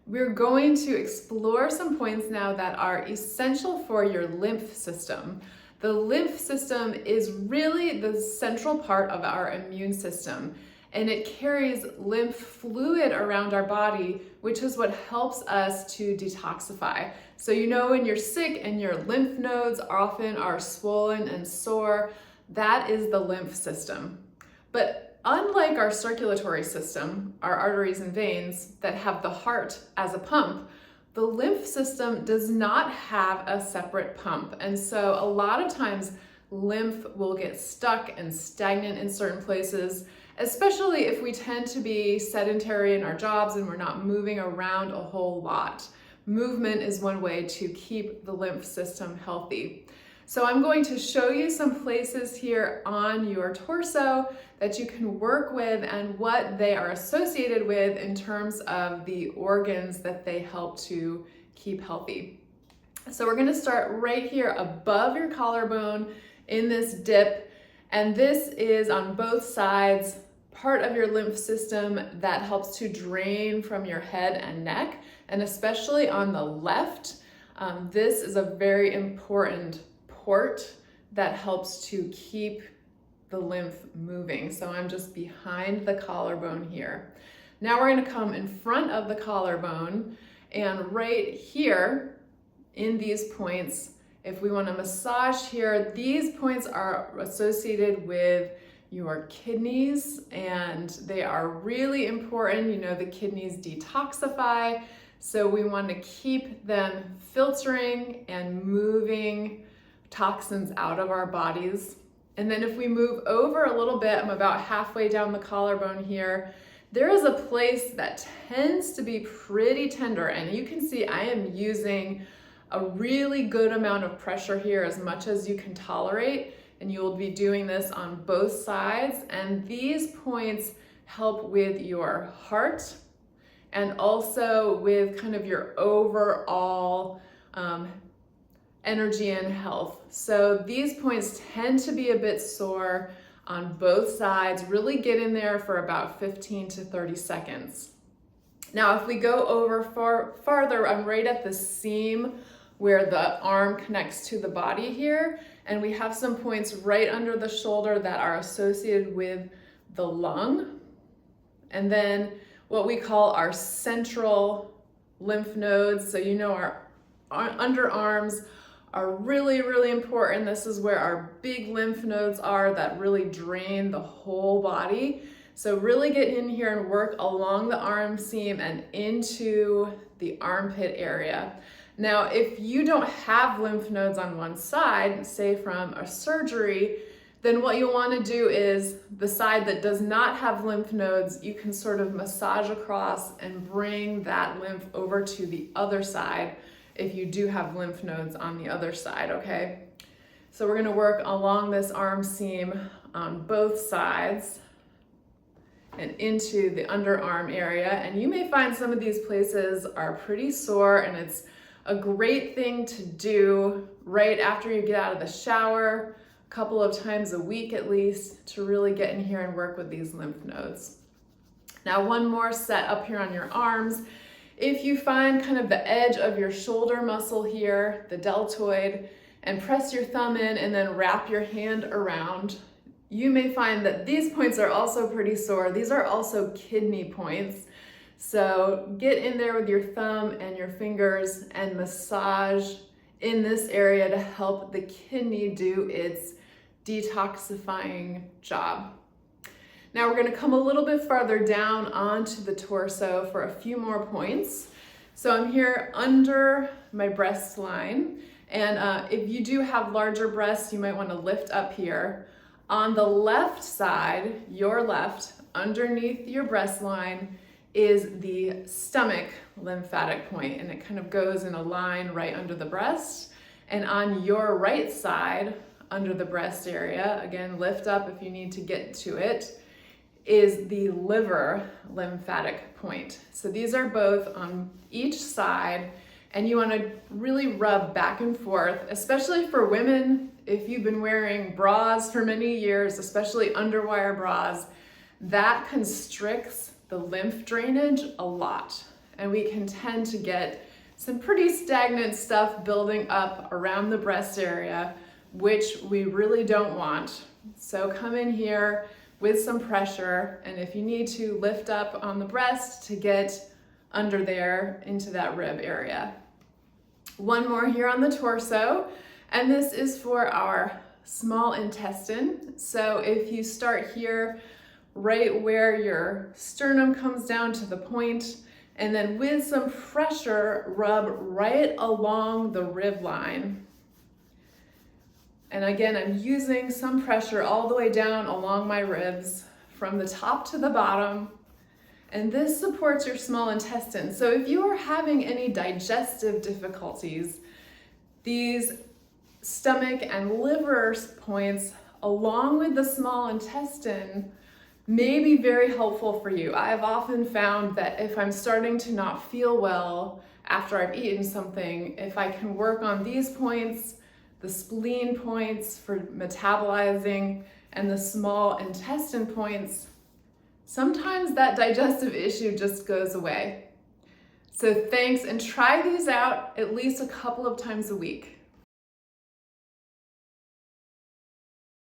we're going to explore some points now that are essential for your lymph system. The lymph system is really the central part of our immune system, and it carries lymph fluid around our body, which is what helps us to detoxify. So you know when you're sick and your lymph nodes often are swollen and sore, that is the lymph system. But unlike our circulatory system, our arteries and veins that have the heart as a pump, the lymph system does not have a separate pump. And so a lot of times lymph will get stuck and stagnant in certain places, especially if we tend to be sedentary in our jobs and we're not moving around a whole lot. Movement is one way to keep the lymph system healthy. So I'm going to show you some places here on your torso that you can work with and what they are associated with in terms of the organs that they help to keep healthy. So we're going to start right here above your collarbone in this dip, and this is on both sides part of your lymph system that helps to drain from your head and neck, and especially on the left, this is a very important port that helps to keep the lymph moving. So I'm just behind the collarbone here. Now we're going to come in front of the collarbone, and right here in these points, if we want to massage here, these points are associated with your kidneys, and they are really important. You know, the kidneys detoxify, so we want to keep them filtering and moving toxins out of our bodies. And then if we move over a little bit, I'm about halfway down the collarbone here, there is a place that tends to be pretty tender, and you can see I am using a really good amount of pressure here, as much as you can tolerate, and you will be doing this on both sides. And these points help with your heart and also with kind of your overall energy and health. So these points tend to be a bit sore on both sides. Really get in there for about 15 to 30 seconds. Now, if we go over farther, I'm right at the seam where the arm connects to the body here, and we have some points right under the shoulder that are associated with the lung, and then what we call our central lymph nodes. So you know our underarms are really, really important. This is where our big lymph nodes are that really drain the whole body. So really get in here and work along the arm seam and into the armpit area. Now, if you don't have lymph nodes on one side, say from a surgery, then what you'll want to do is the side that does not have lymph nodes, you can sort of massage across and bring that lymph over to the other side if you do have lymph nodes on the other side, okay? So we're gonna work along this arm seam on both sides and into the underarm area. And you may find some of these places are pretty sore, and it's a great thing to do right after you get out of the shower, a couple of times a week at least, to really get in here and work with these lymph nodes. Now, one more set up here on your arms. If you find kind of the edge of your shoulder muscle here, the deltoid, and press your thumb in and then wrap your hand around, you may find that these points are also pretty sore. These are also kidney points. So get in there with your thumb and your fingers and massage in this area to help the kidney do its detoxifying job. Now we're going to come a little bit farther down onto the torso for a few more points. So I'm here under my breast line, and if you do have larger breasts, you might want to lift up here. On the left side, your left, underneath your breast line, is the stomach lymphatic point, and it kind of goes in a line right under the breast. And on your right side, under the breast area, again, lift up if you need to get to it, is the liver lymphatic point. So these are both on each side, and you want to really rub back and forth, especially for women. If you've been wearing bras for many years, especially underwire bras, that constricts the lymph drainage a lot. and we can tend to get some pretty stagnant stuff building up around the breast area, which we really don't want. So come in here with some pressure, and if you need to, lift up on the breast to get under there into that rib area. One more here on the torso, and this is for our small intestine. So if you start here, right where your sternum comes down to the point, and then with some pressure, rub right along the rib line. And again, I'm using some pressure all the way down along my ribs from the top to the bottom. And this supports your small intestine. So if you are having any digestive difficulties, these stomach and liver points along with the small intestine may be very helpful for you. I've often found that if I'm starting to not feel well after I've eaten something, if I can work on these points, the spleen points for metabolizing, and the small intestine points, sometimes that digestive issue just goes away. So thanks, and try these out at least a couple of times a week.